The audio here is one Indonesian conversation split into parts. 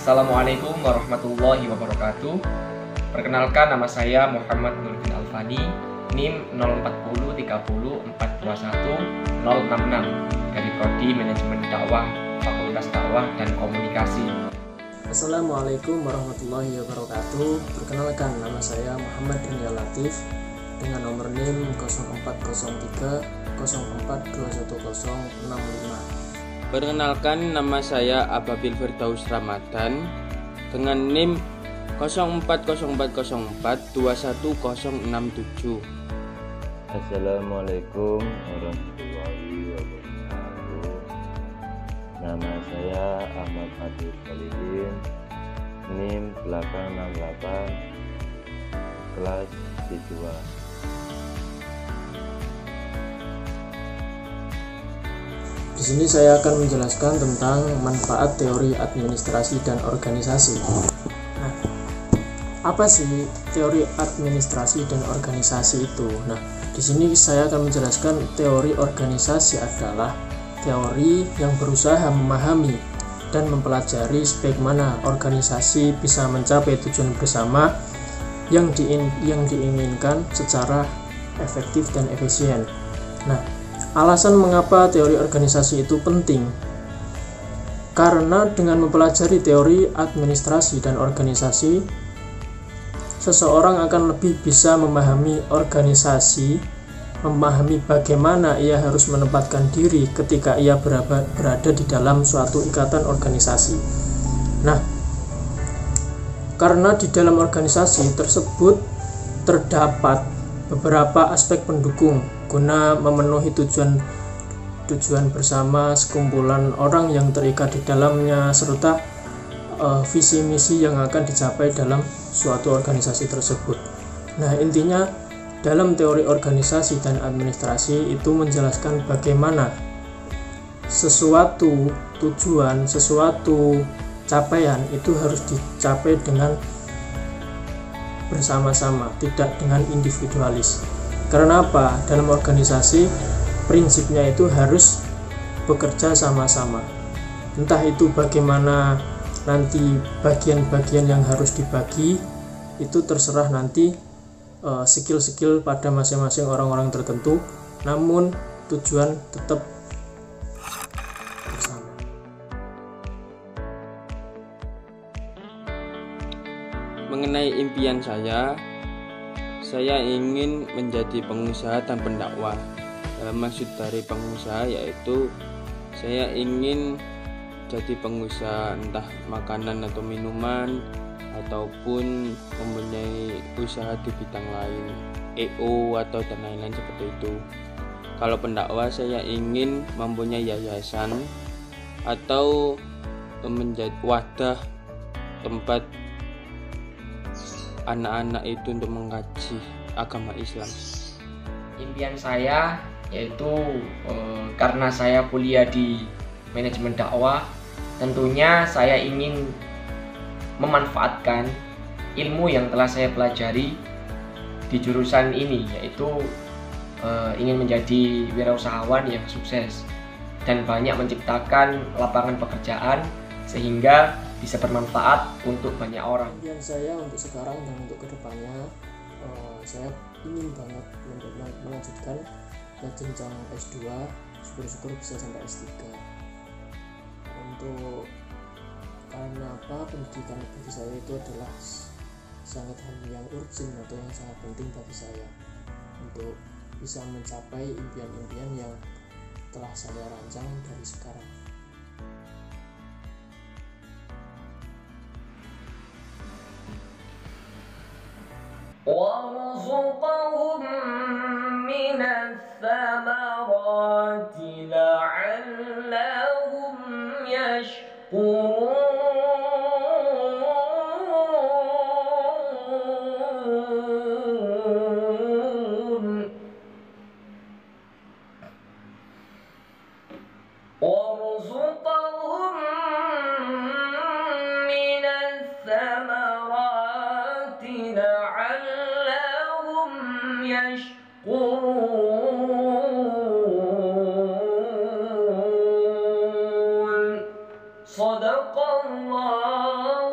Assalamualaikum warahmatullahi wabarakatuh. Perkenalkan, nama saya Muhammad Nurdin Alfani, NIM 04030421 dari Prodi Manajemen Dakwah, Fakultas Dakwah dan Komunikasi. Assalamualaikum warahmatullahi wabarakatuh. Perkenalkan, nama saya Muhammad Daniel Latif dengan nomor NIM 040304210065. Perkenalkan, nama saya Ababil Firdaus Ramadan dengan NIM 040404210067. Assalamualaikum warahmatullahi wabarakatuh. Nama saya Ahmad Fadil Khalidin, NIM 868 kelas D2. Di sini saya akan menjelaskan tentang manfaat teori administrasi dan organisasi. Nah, apa sih teori administrasi dan organisasi itu? Nah, di sini saya akan menjelaskan teori organisasi adalah teori yang berusaha memahami dan mempelajari sebagaimana organisasi bisa mencapai tujuan bersama yang diinginkan secara efektif dan efisien. Nah, alasan mengapa teori organisasi itu penting, karena dengan mempelajari teori administrasi dan organisasi, seseorang akan lebih bisa memahami organisasi, memahami bagaimana ia harus menempatkan diri ketika ia berada di dalam suatu ikatan organisasi. Nah, karena di dalam organisasi tersebut terdapat beberapa aspek pendukung guna memenuhi tujuan bersama sekumpulan orang yang terikat di dalamnya, serta visi misi yang akan dicapai dalam suatu organisasi tersebut. Nah, intinya dalam teori organisasi dan administrasi itu menjelaskan bagaimana sesuatu tujuan, sesuatu capaian itu harus dicapai dengan bersama-sama, tidak dengan individualis. Karena apa? Dalam organisasi prinsipnya itu harus bekerja sama-sama. Entah itu bagaimana nanti bagian-bagian yang harus dibagi, itu terserah nanti skill-skill pada masing-masing orang-orang tertentu, namun tujuan tetap bersama. Mengenai impian saya ingin menjadi pengusaha dan pendakwah. Maksud dari pengusaha yaitu saya ingin jadi pengusaha entah makanan atau minuman, ataupun mempunyai usaha di bidang lain, EO atau dan lain-lain seperti itu. Kalau pendakwah, saya ingin mempunyai yayasan atau menjadi wadah tempat anak-anak itu untuk mengkaji agama Islam. Impian saya yaitu karena saya kuliah di manajemen dakwah, tentunya saya ingin memanfaatkan ilmu yang telah saya pelajari di jurusan ini, yaitu ingin menjadi wirausahawan yang sukses dan banyak menciptakan lapangan pekerjaan sehingga bisa bermanfaat untuk banyak orang. Impian saya untuk sekarang dan untuk kedepannya, saya ingin banget melanjutkan ke jenjang S2, syukur-syukur bisa sampai S3. Untuk karena apa, pendidikan bagi saya itu adalah sangat hal yang urgent atau yang sangat penting bagi saya untuk bisa mencapai impian-impian yang telah saya rancang dari sekarang. وَارْزُقْهُم مِّنَ الثَّمَرَاتِ لَعَلَّهُمْ يَشْكُرُونَ وَارْزُقْهُم مِّنَ الثَّمَرَاتِ لَعَلَّهُمْ يَشْكُرُونَ. صدق الله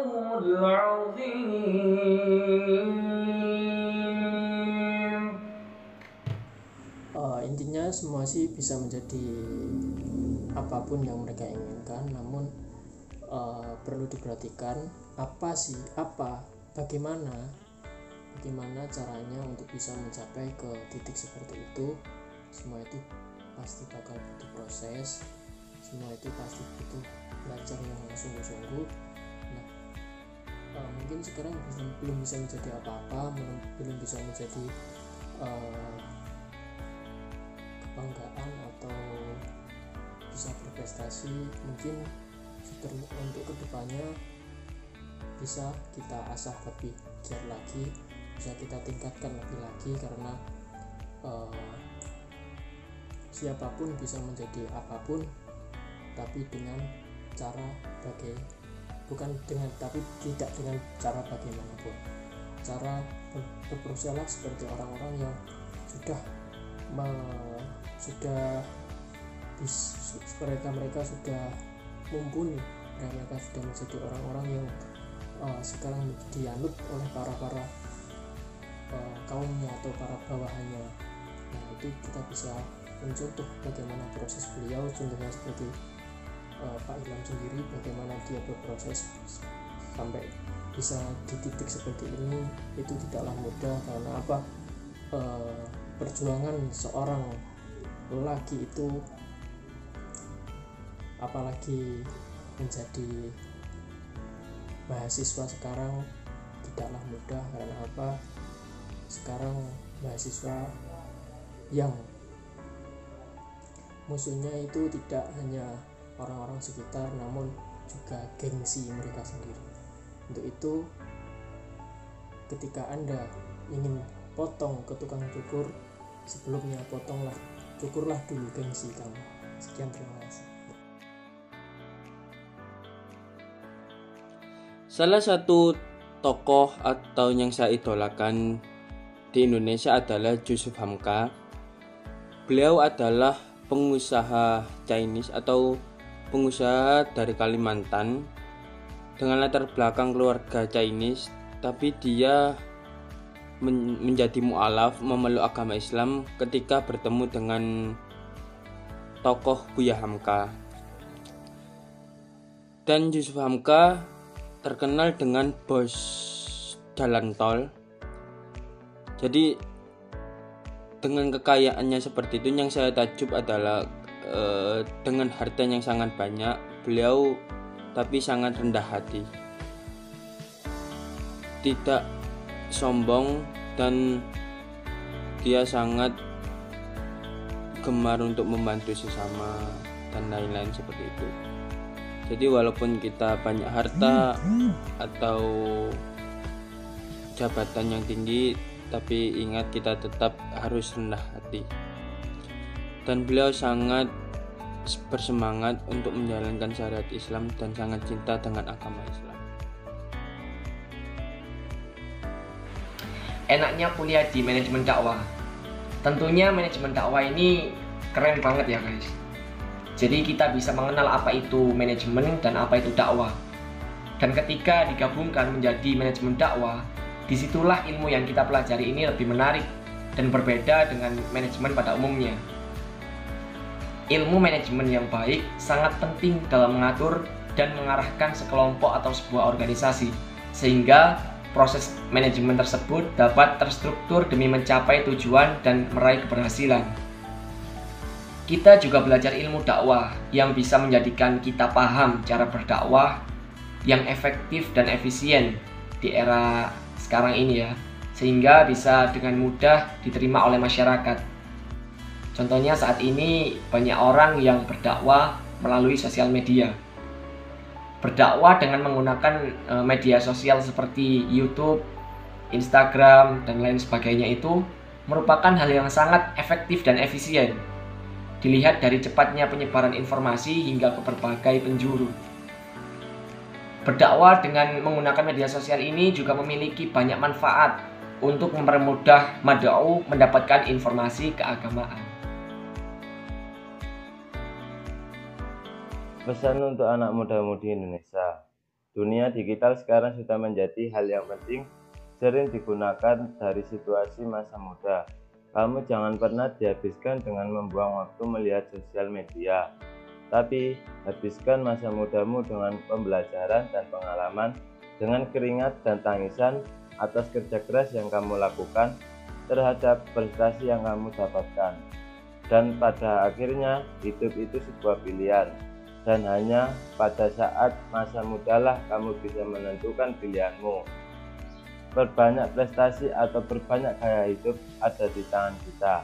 semua sih bisa menjadi apapun yang mereka inginkan, namun perlu diperhatikan bagaimana caranya untuk bisa mencapai ke titik seperti itu. Semua itu pasti bakal butuh proses, semua itu pasti butuh belajar yang sungguh-sungguh. Mungkin sekarang belum bisa menjadi apa-apa, belum bisa menjadi kebanggaan atau bisa berprestasi. Mungkin untuk kedepannya bisa kita asah lebih giat lagi, bisa kita tingkatkan lebih lagi, karena siapapun bisa menjadi apapun, tapi dengan cara tidak dengan cara bagaimanapun. Cara berproseslah seperti orang-orang yang mereka sudah mumpuni, dan mereka sudah menjadi orang-orang yang sekarang dianut oleh para kaumnya atau para bawahannya. Nah, itu kita bisa mencontoh bagaimana proses beliau, contohnya seperti Pak Ilham sendiri, bagaimana dia berproses sampai bisa di titik seperti ini. Itu tidaklah mudah, karena perjuangan seorang lelaki itu, apalagi menjadi mahasiswa sekarang, tidaklah mudah. Karena sekarang mahasiswa yang musuhnya itu tidak hanya orang-orang sekitar, namun juga gengsi mereka sendiri. Untuk itu, ketika Anda ingin potong ke tukang cukur, sebelumnya cukurlah dulu gengsi kamu. Sekian, terima kasih. Salah satu tokoh atau yang saya idolakan di Indonesia adalah Yusuf Hamka. Beliau adalah pengusaha Chinese atau pengusaha dari Kalimantan dengan latar belakang keluarga Chinese, tapi dia menjadi mu'alaf, memeluk agama Islam ketika bertemu dengan tokoh Buya Hamka. Dan Yusuf Hamka terkenal dengan bos jalan tol. Jadi dengan kekayaannya seperti itu, yang saya takjub adalah dengan harta yang sangat banyak, beliau tapi sangat rendah hati, tidak sombong, dan dia sangat gemar untuk membantu sesama dan lain-lain seperti itu. Jadi walaupun kita banyak harta atau jabatan yang tinggi, tapi ingat kita tetap harus rendah hati. Dan beliau sangat bersemangat untuk menjalankan syariat Islam dan sangat cinta dengan agama Islam. Enaknya kuliah di manajemen dakwah. Tentunya manajemen dakwah ini keren banget ya guys. Jadi kita bisa mengenal apa itu manajemen dan apa itu dakwah. Dan ketika digabungkan menjadi manajemen dakwah, disitulah ilmu yang kita pelajari ini lebih menarik dan berbeda dengan manajemen pada umumnya. Ilmu manajemen yang baik sangat penting dalam mengatur dan mengarahkan sekelompok atau sebuah organisasi, sehingga proses manajemen tersebut dapat terstruktur demi mencapai tujuan dan meraih keberhasilan. Kita juga belajar ilmu dakwah yang bisa menjadikan kita paham cara berdakwah yang efektif dan efisien di era sekarang ini ya, sehingga bisa dengan mudah diterima oleh masyarakat. Contohnya saat ini banyak orang yang berdakwah melalui sosial media. Berdakwah dengan menggunakan media sosial seperti YouTube, Instagram, dan lain sebagainya itu merupakan hal yang sangat efektif dan efisien. Dilihat dari cepatnya penyebaran informasi hingga ke berbagai penjuru. Berdakwah dengan menggunakan media sosial ini juga memiliki banyak manfaat untuk mempermudah mad'u mendapatkan informasi keagamaan. Pesan untuk anak muda-mudi Indonesia. Dunia digital sekarang sudah menjadi hal yang penting, sering digunakan dari situasi masa muda. Kamu jangan pernah dihabiskan dengan membuang waktu melihat sosial media, tapi habiskan masa mudamu dengan pembelajaran dan pengalaman, dengan keringat dan tangisan atas kerja keras yang kamu lakukan terhadap prestasi yang kamu dapatkan. Dan pada akhirnya hidup itu sebuah pilihan, dan hanya pada saat masa mudalah kamu bisa menentukan pilihanmu. Berbanyak prestasi atau berbanyak gaya hidup ada di tangan kita.